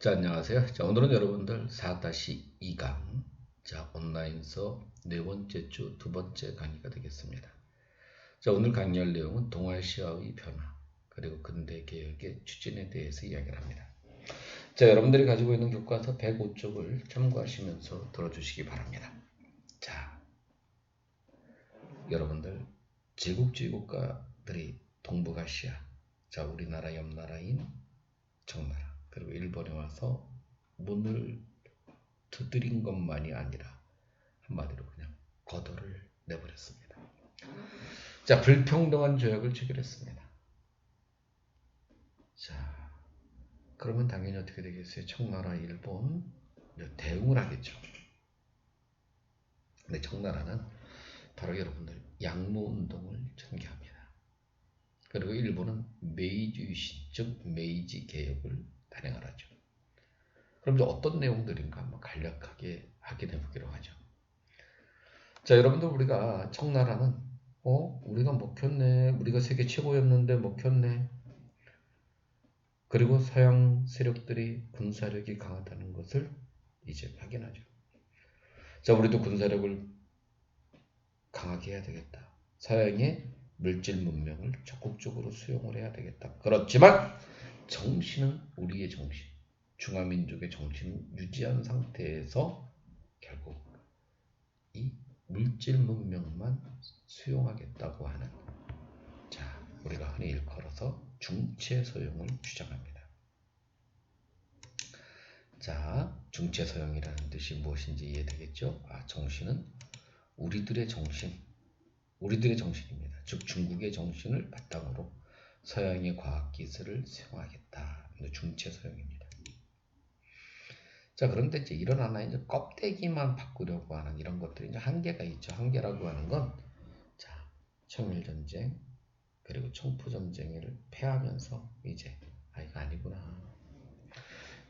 자, 안녕하세요. 자, 오늘은 여러분들 4-2강 온라인 수업 네 번째 주 두 번째 강의가 되겠습니다. 자, 오늘 강의할 내용은 동아시아의 변화 그리고 근대 개혁의 추진에 대해서 이야기를 합니다. 자, 여러분들이 가지고 있는 교과서 105쪽을 참고하시면서 들어주시기 바랍니다. 자, 여러분들 제국주의 국가들이 동북아시아, 자, 우리나라 옆 나라인 청나라 그리고 일본에 와서 문을 두드린 것만이 아니라 한마디로 그냥 거덜을 내버렸습니다. 자, 불평등한 조약을 체결했습니다. 자, 그러면 당연히 어떻게 되겠어요? 청나라, 일본 대응을 하겠죠. 근데 청나라는 바로 여러분들 양모운동을 전개합니다. 그리고 일본은 메이지 유신, 즉 메이지 개혁을 단행을 하죠. 그럼 이제 어떤 내용들인가 한번 간략하게 확인해 보기로 하죠. 자, 여러분들 우리가 청나라는 우리가 먹혔네. 우리가 세계 최고였는데 먹혔네. 그리고 서양 세력들이 군사력이 강하다는 것을 이제 확인하죠. 자, 우리도 군사력을 강하게 해야 되겠다. 서양의 물질 문명을 적극적으로 수용을 해야 되겠다. 그렇지만 정신은 우리의 정신, 중화민족의 정신을 유지한 상태에서 결국 이 물질 문명만 수용하겠다고 하는, 자, 우리가 흔히 일컬어서 중체서용을 주장합니다. 자, 중체서용이라는 뜻이 무엇인지 이해되겠죠? 정신은 우리들의 정신입니다. 즉 중국의 정신을 바탕으로 서양의 과학기술을 수용하겠다. 중체서용입니다. 자, 그런데 이제 이런 하나의 이제 껍데기만 바꾸려고 하는 이런 것들이 이제 한계가 있죠. 한계라고 하는 건, 자, 청일전쟁 그리고 청포전쟁을 패하면서 이제 이거 아니구나.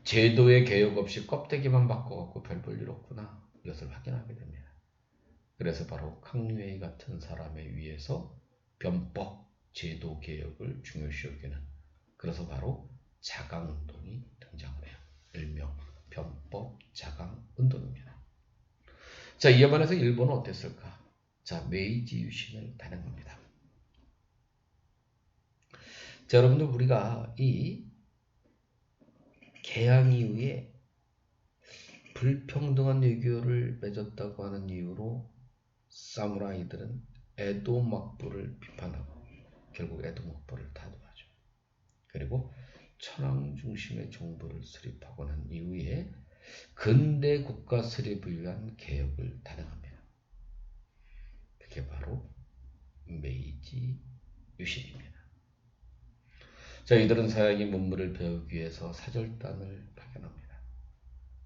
제도의 개혁 없이 껍데기만 바꿔갖고 별 볼 일 없구나. 이것을 확인하게 됩니다. 그래서 바로 캉유에이 같은 사람에 의해서 변법, 제도 개혁을 중요시 여기는, 그래서 바로 자강운동이 등장을 해요. 일명 변법 자강운동입니다. 자, 이에 반해서 일본은 어땠을까? 자, 메이지 유신을 단행합니다. 자, 여러분들 우리가 이 개항 이후에 불평등한 외교를 맺었다고 하는 이유로 사무라이들은 에도 막부를 비판하고 결국 에도 막부를 타도하죠. 그리고 천황 중심의 정부를 수립하고 난 이후에 근대 국가 수립을 위한 개혁을 단행합니다. 그게 바로 메이지 유신입니다. 자, 이들은 서양의 문물을 배우기 위해서 사절단을 파견합니다.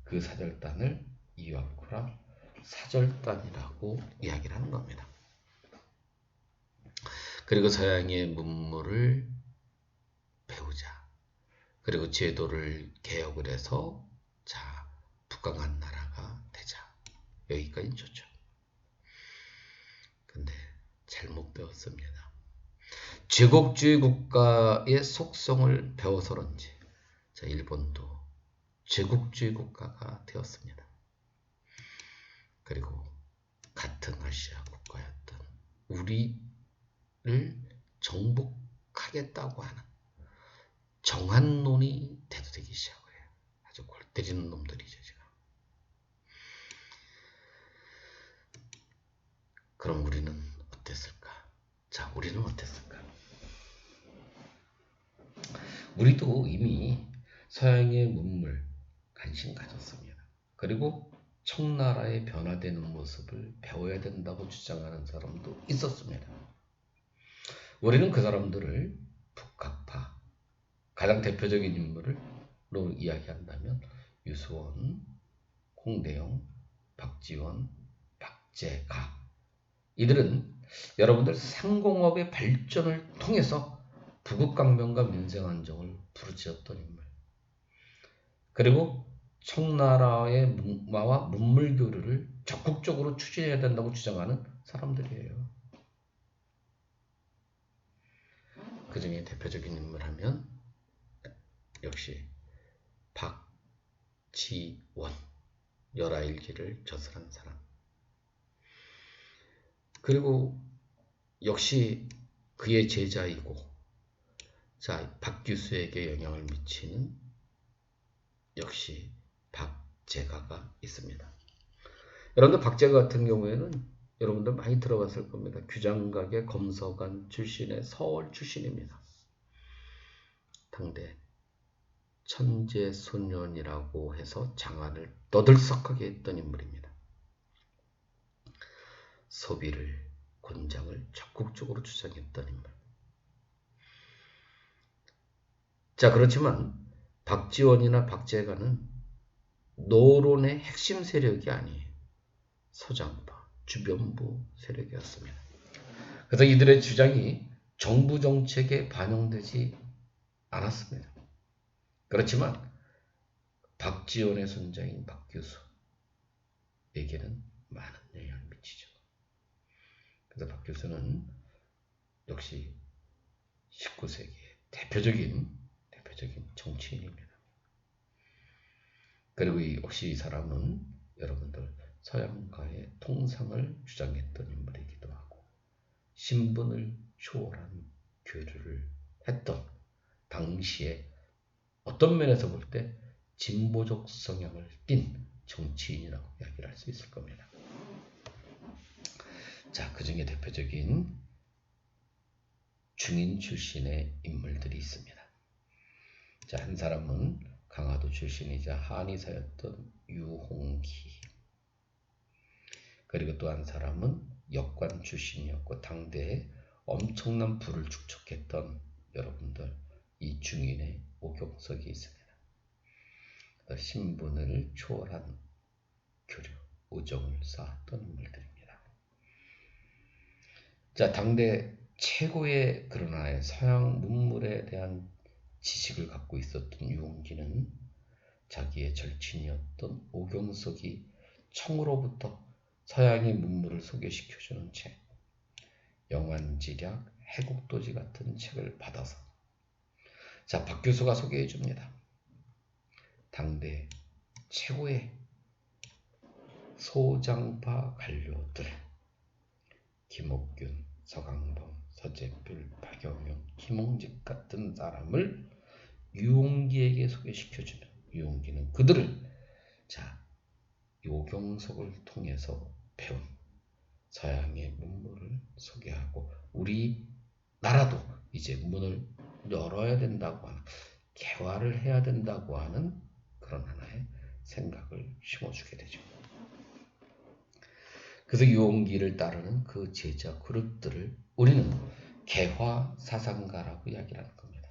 그 사절단을 이와쿠라 사절단이라고 이야기를 하는 겁니다. 그리고 서양의 문물을 배우자. 그리고 제도를 개혁을 해서, 자, 북강한 나라가 되자. 여기까지는 좋죠. 근데 잘못 배웠습니다. 제국주의 국가의 속성을 배워서 그런지, 자, 일본도 제국주의 국가가 되었습니다. 그리고 같은 아시아 국가였던 우리를 정복하겠다고 하는 정한론이 대두되기 시작해요. 아주 골 때리는 놈들이죠, 지금. 그럼 우리는 어땠을까? 자, 우리는 어땠을까? 우리도 이미 서양의 문물 관심 가졌습니다. 그리고 청나라의 변화되는 모습을 배워야 된다고 주장하는 사람도 있었습니다. 우리는 그 사람들을 북학파, 가장 대표적인 인물로 이야기한다면 유수원, 홍대영, 박지원, 박재가, 이들은 여러분들 상공업의 발전을 통해서 부국강병과 민생안정을 부르짖었던 인물, 그리고 청나라의 문화와 문물교류를 적극적으로 추진해야 된다고 주장하는 사람들이에요. 그 중에 대표적인 인물 하면 역시 박지원, 열아일기를 저술한 사람. 그리고 역시 그의 제자이고, 자, 박규수에게 영향을 미치는 역시 박제가가 있습니다. 여러분들 박제가 같은 경우에는 여러분들 많이 들어봤을 겁니다. 규장각의 검서관 출신의 서울 출신입니다. 당대 천재소년이라고 해서 장안을 떠들썩하게 했던 인물입니다. 소비를, 권장을 적극적으로 주장했던 인물. 자, 그렇지만 박지원이나 박제가는 노론의 핵심 세력이 아니에요. 서장파, 주변부 세력이었습니다. 그래서 이들의 주장이 정부 정책에 반영되지 않았습니다. 그렇지만 박지원의 손자인 박규수에게는 많은 영향을 미치죠. 그래서 박규수는 역시 19세기의 대표적인 정치인입니다. 그리고 역시 이 사람은 여러분들 서양과의 통상을 주장했던 인물이기도 하고 신분을 초월한 교류를 했던 당시에 어떤 면에서 볼 때 진보적 성향을 띤 정치인이라고 이야기를 할 수 있을 겁니다. 자, 그 중에 대표적인 중인 출신의 인물들이 있습니다. 자, 한 사람은 강화도 출신이자 한의사였던 유홍기. 그리고 또 한 사람은 역관 출신이었고 당대에 엄청난 부를 축적했던 여러분들 이 중인의 오경석이 있습니다. 신분을 초월한 교류, 우정을 쌓았던 인물들입니다. 자, 당대 최고의 그러나 서양 문물에 대한 지식을 갖고 있었던 유홍기는 자기의 절친이었던 오경석이 청으로부터 서양의 문물을 소개시켜주는 책, 영안지략, 해국도지 같은 책을 받아서 자, 박규수가 소개해 줍니다. 당대 최고의 소장파 관료들 김옥균, 서강범, 서재필, 박영용, 김홍직 같은 사람을 유홍기에게 소개시켜주는 유홍기는 그들을 자, 오경석을 통해서 배운 서양의 문물을 소개하고 우리나라도 이제 문을 열어야 된다고 하는 개화를 해야 된다고 하는 그런 하나의 생각을 심어주게 되죠. 그래서 유홍기를 따르는 그 제자 그룹들을 우리는 개화 사상가라고 이야기를 하는 겁니다.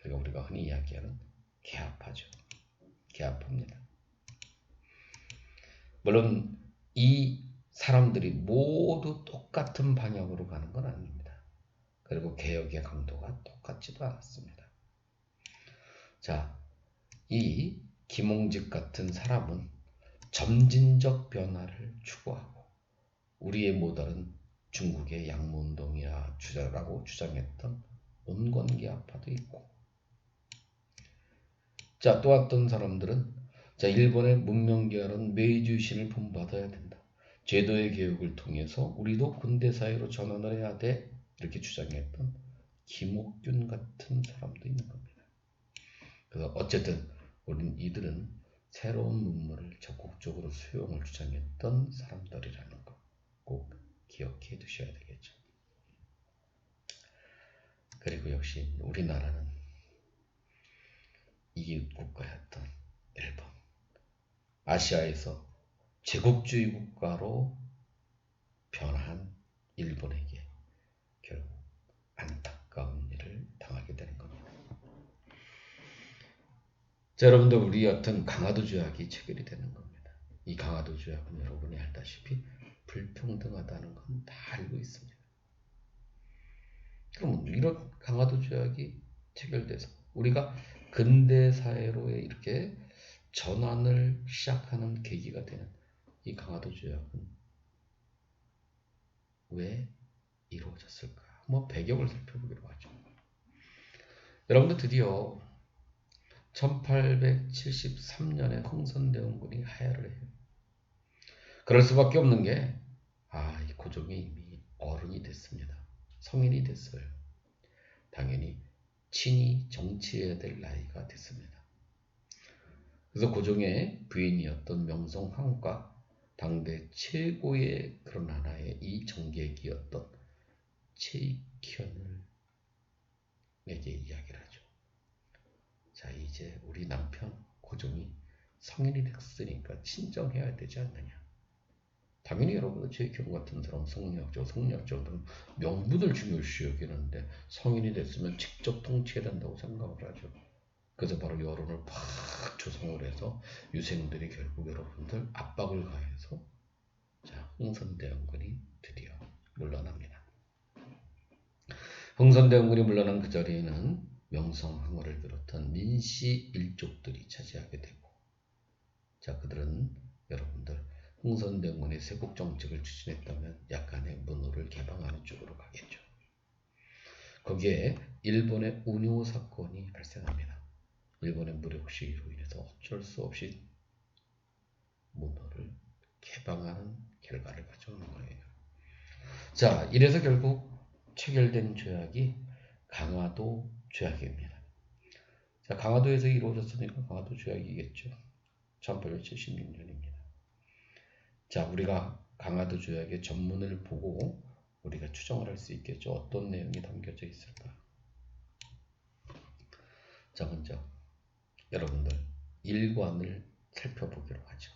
그리고 우리가 흔히 이야기하는 개화파죠. 개화파입니다. 물론 이 사람들이 모두 똑같은 방향으로 가는 건 아닙니다. 그리고 개혁의 강도가 똑같지도 않았습니다. 자, 이 김홍직 같은 사람은 점진적 변화를 추구하고 우리의 모델은 중국의 양문동이라 주자라고 주장했던 온건계아파도 있고, 자, 또 어떤 사람들은 자, 일본의 문명계열은 메이주신을 본받아야 된다. 제도의 개혁을 통해서 우리도 근대사회로 전환을 해야 돼. 이렇게 주장했던 김옥균 같은 사람도 있는 겁니다. 그래서 어쨌든 이들은 새로운 문물을 적극적으로 수용을 주장했던 사람들이라는 거 꼭 기억해 두셔야 되겠죠. 그리고 역시 우리나라는 이웃 국가였던 일본, 아시아에서 제국주의 국가로 변한 일본에게 결국 안타까운 일을 당하게 되는 겁니다. 자, 여러분들 우리 어떤 강화도 조약이 체결이 되는 겁니다. 이 강화도 조약은 여러분이 알다시피 불평등하다는 건 다 알고 있습니다. 그럼 이런 강화도 조약이 체결돼서 우리가 근대 사회로의 이렇게 전환을 시작하는 계기가 되는 이 강화도 조약은 왜 이루어졌을까? 한번 배경을 살펴보기로 하죠. 여러분들 드디어 1873년에 흥선대원군이 하야를 해요. 그럴 수밖에 없는 게, 이 고종이 이미 어른이 됐습니다. 성인이 됐어요. 당연히 친히 정치해야 될 나이가 됐습니다. 그래서 고종의 부인이었던 명성황후가 당대 최고의 그런 하나의 이 정계기였던 최익현에게 이야기를 하죠. 자, 이제 우리 남편 고종이 성인이 됐으니까 친정해야 되지 않느냐. 당연히 여러분들 최익현 같은 사람 성리학자들은 명분을 중요시 여기는데 성인이 됐으면 직접 통치해야 된다고 생각을 하죠. 그래서 바로 여론을 팍 조성을 해서 유생들이 결국 여러분들 압박을 가해서 흥선대원군이 드디어 물러납니다. 흥선대원군이 물러난 그 자리에는 명성황후를 비롯한 민씨 일족들이 차지하게 되고, 그들은 여러분들 흥선대원군의 세국 정책을 추진했다면 약간의 문호를 개방하는 쪽으로 가겠죠. 거기에 일본의 운요 사건이 발생합니다. 일본의 무력 시위로 인해서 어쩔 수 없이 문호를 개방하는 결과를 가져오는 거예요. 자, 이래서 결국 체결된 조약이 강화도 조약입니다. 자, 강화도에서 이루어졌으니까 강화도 조약이겠죠. 1876년입니다. 자, 우리가 강화도 조약의 전문을 보고 우리가 추정을 할 수 있겠죠. 어떤 내용이 담겨져 있을까? 자, 먼저 여러분들 일관을 살펴보기로 하죠.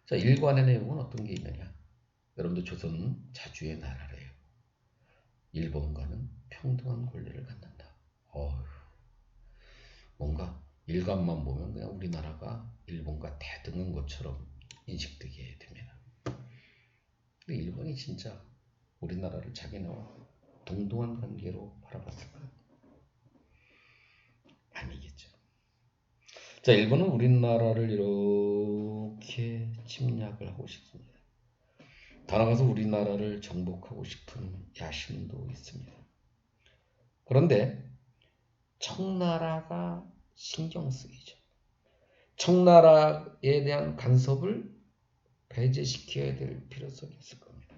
자, 일관의 내용은 어떤 게 있느냐? 여러분들 조선은 자주의 나라래요. 일본과는 평등한 권리를 갖는다. 뭔가 일관만 보면 그냥 우리나라가 일본과 대등한 것처럼 인식되게 됩니다. 근데 일본이 진짜 우리나라를 자기네와 동등한 관계로 바라봤을까요? 아니겠죠. 자, 일본은 우리나라를 이렇게 침략을 하고 싶습니다. 더 나아가서 우리나라를 정복하고 싶은 야심도 있습니다. 그런데 청나라가 신경 쓰이죠. 청나라에 대한 간섭을 배제시켜야 될 필요성이 있을 겁니다.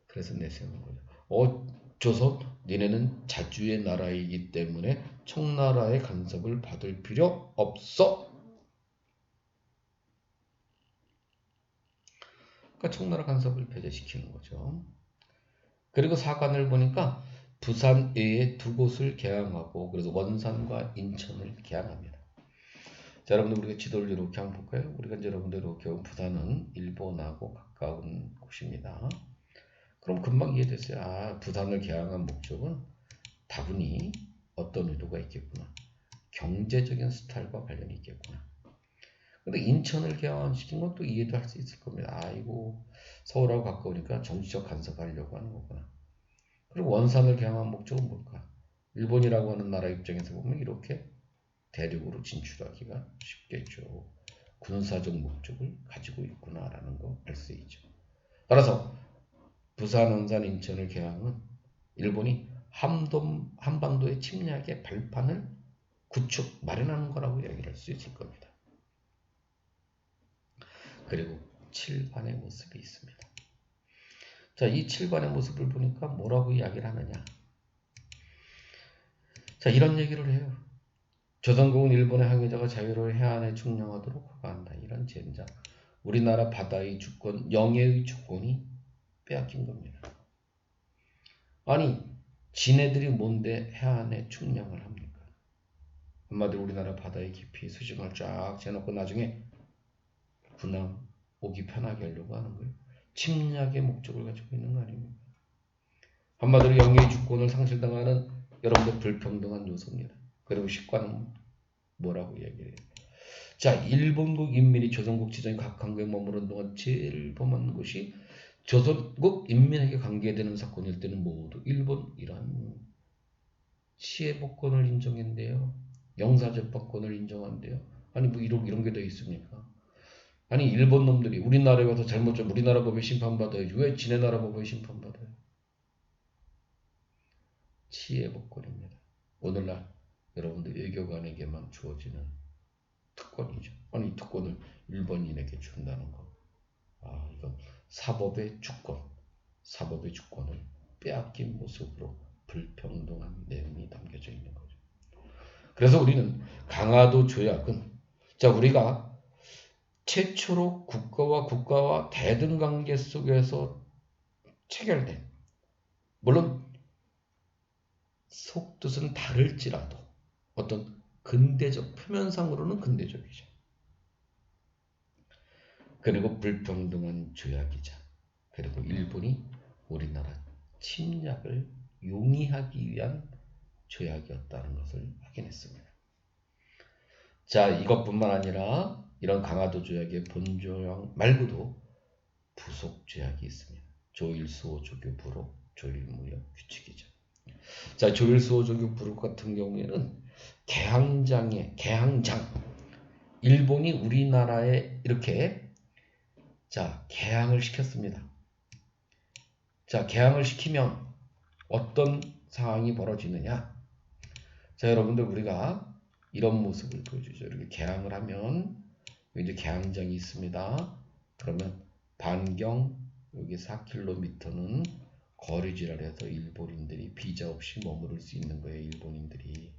그래서 내세우는 거죠. 조선, 니네는 자주의 나라이기 때문에 청나라의 간섭을 받을 필요 없어. 그러니까 청나라 간섭을 배제시키는 거죠. 그리고 사관을 보니까 부산 외에 두 곳을 개항하고, 그래서 원산과 인천을 개항합니다. 자, 여러분들 우리가 지도를 이렇게 한번 볼까요? 우리가 이제 여러분들 이렇게 부산은 일본하고 가까운 곳입니다. 그럼 금방 이해됐어요. 부산을 개항한 목적은 다분히 어떤 의도가 있겠구나. 경제적인 스타일과 관련이 있겠구나. 근데 인천을 개항시킨 건 또 이해도 할 수 있을 겁니다. 이거 서울하고 가까우니까 정치적 간섭하려고 하는 거구나. 그리고 원산을 개항한 목적은 뭘까? 일본이라고 하는 나라 입장에서 보면 이렇게 대륙으로 진출하기가 쉽겠죠. 군사적 목적을 가지고 있구나라는 거 알 수 있죠. 따라서 부산, 원산, 인천을 개항은 일본이 한반도의 침략의 발판을 구축, 마련하는 거라고 이야기를 할 수 있을 겁니다. 그리고 칠반의 모습이 있습니다. 자, 이 칠반의 모습을 보니까 뭐라고 이야기를 하느냐? 자, 이런 얘기를 해요. 조선국은 일본의 항해자가 자유로이 해안에 충령하도록 허가한다. 이런 젠장. 우리나라 바다의 주권, 영해의 주권이 빼앗긴 겁니다. 아니, 지네들이 뭔데 해안에 충령을 합니까? 한마디로 우리나라 바다의 깊이 수심을 쫙 재놓고 나중에 군함 오기 편하게 하려고 하는 거예요. 침략의 목적을 가지고 있는 거 아닙니까? 한마디로 영해의 주권을 상실당하는 여러분들 불평등한 요소입니다. 그리고 식관은 뭐라고 얘기해요? 자, 일본국 인민이 조선국 지정의 각 항구에 머무른 동안 제일 범한 것이 조선국 인민에게 관계되는 사건일 때는 모두 일본이란 시해복권을 인정했는데요. 영사재판권을 인정한대요. 아니 뭐 이런 게 더 있습니까? 아니 일본 놈들이 우리나라에 와서 잘못 좀 우리나라 법에 심판받아야지 왜 지네 나라 법에 심판받아요? 시해복권입니다. 오늘날 여러분들 외교관에게만 주어지는 특권이죠. 아니, 이 특권을 일본인에게 준다는 거. 이건 사법의 주권, 사법의 주권을 빼앗긴 모습으로 불평등한 내용이 담겨져 있는 거죠. 그래서 우리는 강화도 조약은, 자, 우리가 최초로 국가와 대등 관계 속에서 체결된, 물론 속뜻은 다를지라도 어떤 근대적, 표면상으로는 근대적이죠. 그리고 불평등한 조약이자, 그리고 일본이 우리나라 침략을 용이하기 위한 조약이었다는 것을 확인했습니다. 자, 이것뿐만 아니라 이런 강화도 조약의 본조약 말고도 부속 조약이 있습니다. 조일수호 조교 부록, 조일무역 규칙이죠. 자, 조일수호 조교 부록 같은 경우에는 개항장, 일본이 우리나라에 이렇게 개항을 시켰습니다. 자, 개항을 시키면 어떤 상황이 벌어지느냐? 자, 여러분들, 우리가 이런 모습을 보여주죠. 이렇게 개항을 하면 이제 개항장이 있습니다. 그러면 반경 여기 4km는 거리지를 해서 일본인들이 비자 없이 머무를 수 있는 거예요. 일본인들이.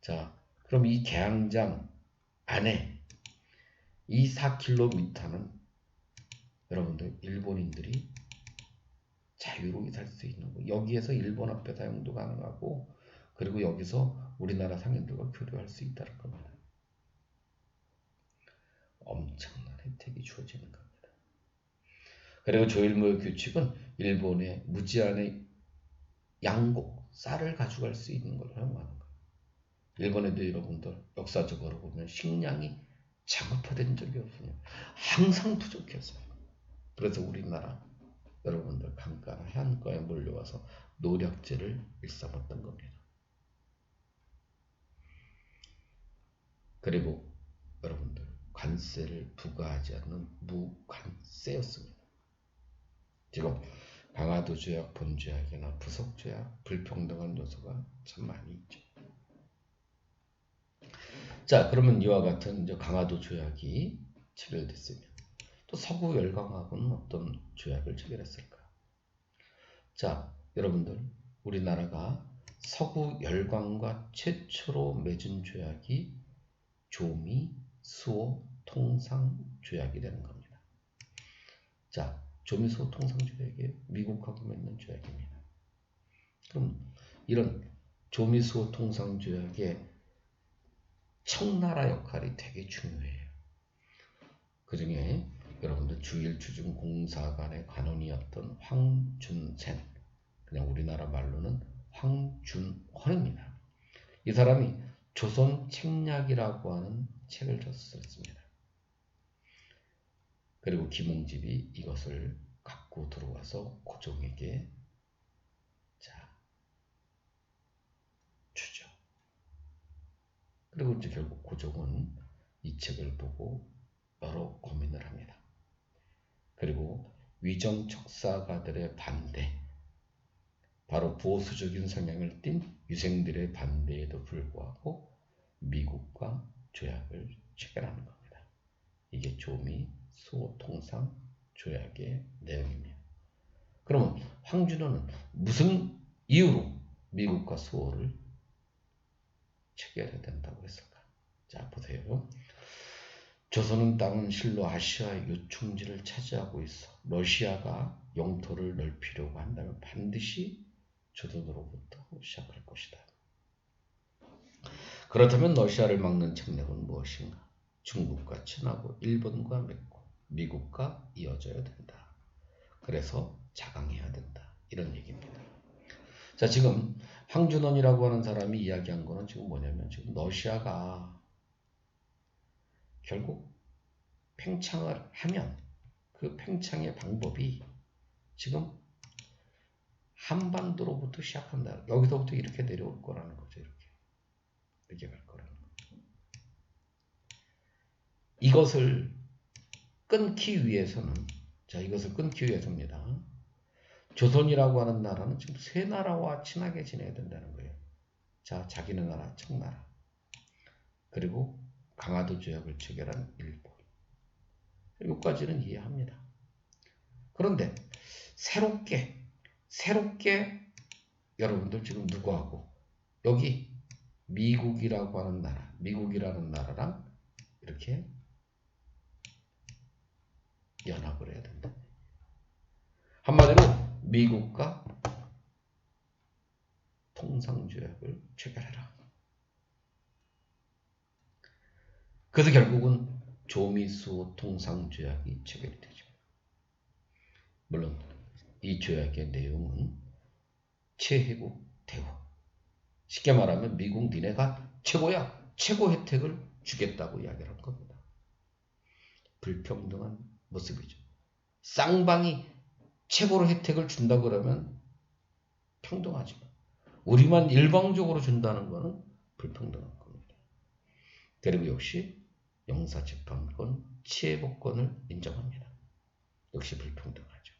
자, 그럼 이 개항장 안에 이 4km는 여러분들 일본인들이 자유롭게 살 수 있는 거. 여기에서 일본 화폐 사용도 가능하고, 그리고 여기서 우리나라 상인들과 교류할 수 있다는 겁니다. 엄청난 혜택이 주어지는 겁니다. 그리고 조일무역 규칙은 일본의 무제한의 양곡, 쌀을 가져갈 수 있는 걸 허용하는 거예요. 일본에도 여러분들 역사적으로 보면 식량이 자급화된 적이 없어요. 항상 부족했어요. 그래서 우리나라 여러분들 강가나 해안가에 몰려와서 노략질을 일삼았던 겁니다. 그리고 여러분들 관세를 부과하지 않는 무관세였습니다. 지금 강화도 조약, 본조약이나 부속 조약, 불평등한 요소가 참 많이 있죠. 자, 그러면 이와 같은 이제 강화도 조약이 체결됐으면 또 서구 열강하고는 어떤 조약을 체결했을까? 자, 여러분들, 우리나라가 서구 열강과 최초로 맺은 조약이 조미 수호 통상 조약이 되는 겁니다. 자, 조미 수호 통상 조약이 미국하고 맺는 조약입니다. 그럼 이런 조미 수호 통상 조약의 청나라 역할이 되게 중요해요. 그 중에 여러분들 주일주중공사관의 관원이었던 황준센, 그냥 우리나라 말로는 황준헌입니다. 이 사람이 조선 책략이라고 하는 책을 썼습니다. 그리고 김홍집이 이것을 갖고 들어와서 고종에게 주죠. 그리고 이제 결국 고종은 이 책을 보고 여러 고민을 합니다. 그리고 위정척사가들의 반대, 바로 보수적인 성향을 띤 유생들의 반대에도 불구하고 미국과 조약을 체결하는 겁니다. 이게 조미 수호 통상 조약의 내용입니다. 그러면 황준호는 무슨 이유로 미국과 수호를 체결해야 된다고 했을까? 자, 보세요. 조선은 땅은 실로 아시아의 요충지를 차지하고 있어. 러시아가 영토를 넓히려고 한다면 반드시 조선으로부터 시작할 것이다. 그렇다면 러시아를 막는 책략은 무엇인가? 중국과 친하고 일본과 맺고 미국과 이어져야 된다. 그래서 자강해야 된다. 이런 얘기입니다. 자, 지금 황준헌이라고 하는 사람이 이야기한 거는 지금 뭐냐면, 지금 러시아가 결국 팽창을 하면 그 팽창의 방법이 지금 한반도로부터 시작한다. 여기서부터 이렇게 내려올 거라는 거죠. 이렇게 갈 거라는 거죠. 이것을 끊기 위해서는, 이것을 끊기 위해서입니다. 조선이라고 하는 나라는 지금 세 나라와 친하게 지내야 된다는 거예요. 자, 자기네 나라 청나라, 그리고 강화도 조약을 체결한 일본. 여기까지는 이해합니다. 그런데 새롭게 여러분들 지금 누구하고 여기 미국이라고 하는 나라, 미국이라는 나라랑 이렇게 연합을 해야 된다. 한마디로 미국과 통상조약을 체결해라. 그래서 결국은 조미수 통상조약이 체결이 되죠. 물론 이 조약의 내용은 최혜국 대우, 쉽게 말하면 미국 니네가 최고야, 최고 혜택을 주겠다고 이야기를 한 겁니다. 불평등한 모습이죠. 쌍방이 최고로 혜택을 준다 그러면 평등하지만 우리만 일방적으로 준다는 것은 불평등한 겁니다. 그리고 역시 형사재판권, 치해복권을 인정합니다. 역시 불평등하죠.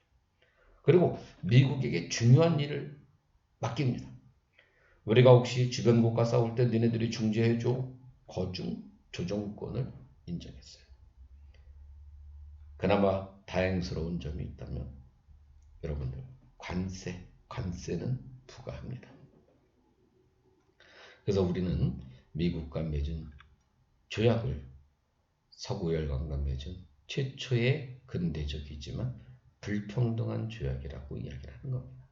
그리고 미국에게 중요한 일을 맡깁니다. 우리가 혹시 주변국가 싸울 때 니네들이 중재해줘, 거중 조정권을 인정했어요. 그나마 다행스러운 점이 있다면 여러분들 관세는 부과합니다. 그래서 우리는 미국과 맺은 조약을 서구열강과 맺은 최초의 근대적이지만 불평등한 조약이라고 이야기를 하는 겁니다.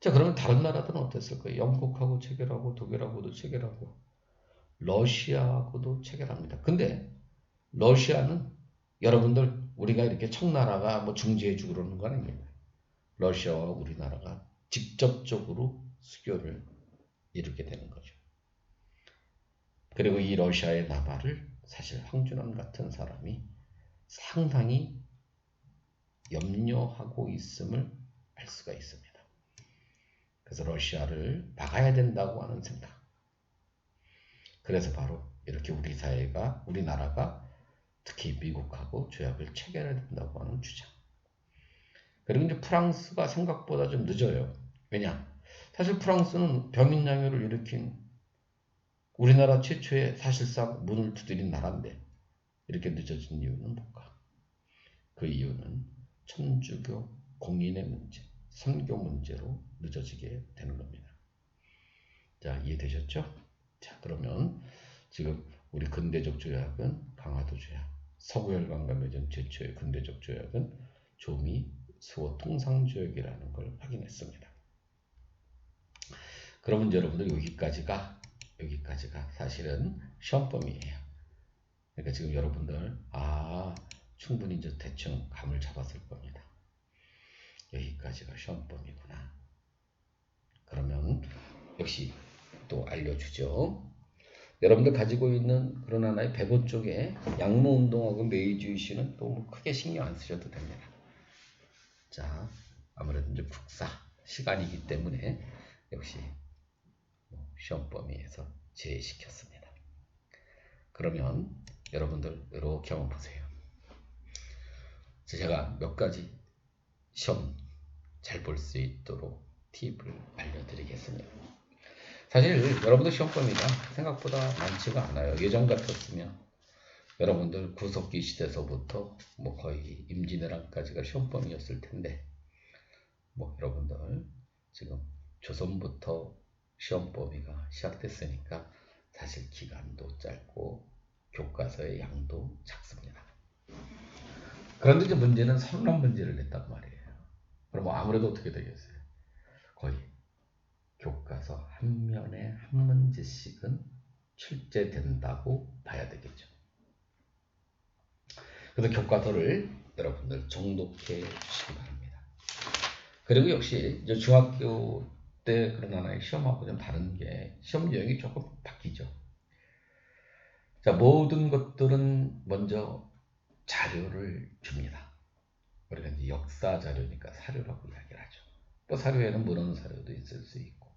자, 그러면 다른 나라들은 어땠을까요? 영국하고 체결하고 독일하고도 체결하고 러시아하고도 체결합니다. 근데 러시아는 여러분들 우리가 이렇게 청나라가 뭐 중재해주고 그러는 거 아닙니다. 러시아와 우리나라가 직접적으로 수교를 이루게 되는 거죠. 그리고 이 러시아의 나발을 사실 황준원 같은 사람이 상당히 염려하고 있음을 알 수가 있습니다. 그래서 러시아를 막아야 된다고 하는 생각. 그래서 바로 이렇게 우리나라가 특히 미국하고 조약을 체결해야 된다고 하는 주장. 그리고 이제 프랑스가 생각보다 좀 늦어요. 왜냐? 사실 프랑스는 병인양요를 일으킨 우리나라 최초의 사실상 문을 두드린 나라인데 이렇게 늦어진 이유는 뭘까? 그 이유는 천주교 공인의 문제, 선교 문제로 늦어지게 되는 겁니다. 자, 이해되셨죠? 자, 그러면 지금 우리 근대적 조약은 강화도 조약, 서구열강과 맺은 최초의 근대적 조약은 조미 수호 통상조약이라는 걸 확인했습니다. 그러면 여러분들 여기까지가 사실은 시험범위예요. 그러니까 지금 여러분들 충분히 이제 대충 감을 잡았을 겁니다. 여기까지가 시험범위구나. 그러면 역시 또 알려주죠. 여러분들 가지고 있는 그런 하나의 100원 쪽에 양모운동하고 메이주이시는 또 뭐 크게 신경 안 쓰셔도 됩니다. 자, 아무래도 이제 국사 시간이기 때문에 역시 시험 범위에서 제외시켰습니다. 그러면 여러분들 이렇게 한번 보세요. 제가 몇 가지 시험 잘 볼 수 있도록 팁을 알려드리겠습니다. 사실 여러분들 시험 범위가 생각보다 많지가 않아요. 예전 같았으면 여러분들 구석기 시대서부터 뭐 거의 임진왜란까지가 시험 범위였을 텐데 여러분들 지금 조선부터 시험 범위가 시작됐으니까 사실 기간도 짧고 교과서의 양도 작습니다. 그런데 이제 문제는 선언 문제를 냈단 말이에요. 그럼 아무래도 어떻게 되겠어요? 거의 교과서 한 면에 한 문제씩은 출제된다고 봐야 되겠죠. 그래서 교과서를 여러분들 정독해 주시기 바랍니다. 그리고 역시 이제 중학교 때 그런 하나의 시험하고 좀 다른 게 시험 유형이 조금 바뀌죠. 자, 모든 것들은 먼저 자료를 줍니다. 우리가 이제 역사 자료니까 사료라고 이야기를 하죠. 또 사료에는 문헌 사료도 있을 수 있고,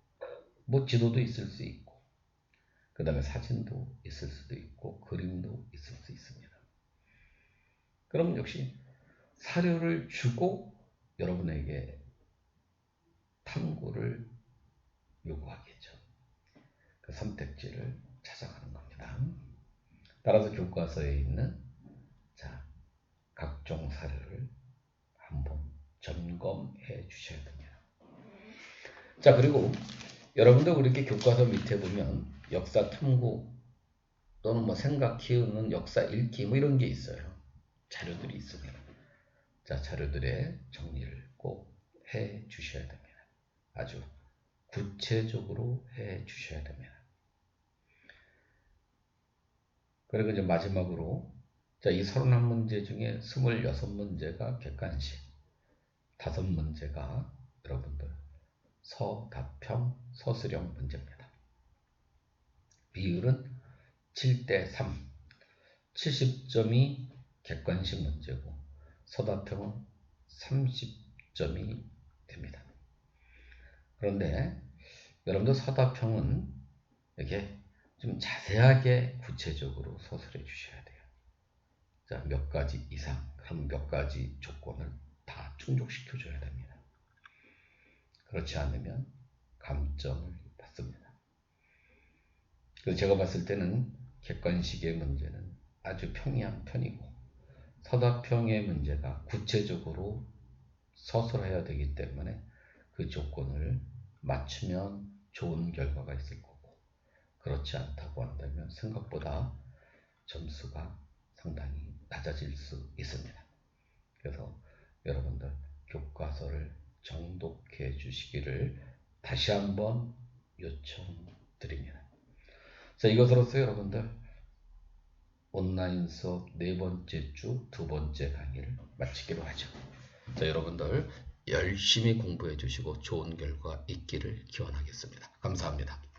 뭐 지도도 있을 수 있고, 그 다음에 사진도 있을 수도 있고, 그림도 있을 수 있습니다. 그럼 역시 사료를 주고 여러분에게 탐구를 요구하겠죠. 그 선택지를 찾아가는 겁니다. 따라서 교과서에 있는 각종 사료를 한번 점검해 주셔야 됩니다. 자, 그리고 여러분들 그렇게 교과서 밑에 보면 역사 탐구 또는 뭐 생각 키우는 역사 읽기 뭐 이런 게 있어요. 자료들이 있습니다. 자, 자료들의 정리를 꼭 해 주셔야 됩니다. 아주 구체적으로 해 주셔야 됩니다. 그리고 이제 마지막으로 이 31문제 중에 26문제가 객관식, 5문제가 여러분들 서답형 서술형 문제입니다. 비율은 7대3, 70점이 객관식 문제고 서답형은 30점이 됩니다. 그런데 여러분들 서답형은 이렇게 좀 자세하게 구체적으로 서술해 주셔야 돼요. 자, 몇 가지 이상, 그럼 몇 가지 조건을 다 충족시켜 줘야 됩니다. 그렇지 않으면 감점을 받습니다. 그래서 제가 봤을 때는 객관식의 문제는 아주 평이한 편이고 서답형의 문제가 구체적으로 서술해야 되기 때문에 그 조건을 맞추면 좋은 결과가 있을 거고 그렇지 않다고 한다면 생각보다 점수가 상당히 낮아질 수 있습니다. 그래서 여러분들 교과서를 정독해 주시기를 다시 한번 요청드립니다. 자, 이것으로서 여러분들 온라인 수업 4번째 주 2번째 강의를 마치기로 하죠. 자, 여러분들 열심히 공부해 주시고 좋은 결과 있기를 기원하겠습니다. 감사합니다.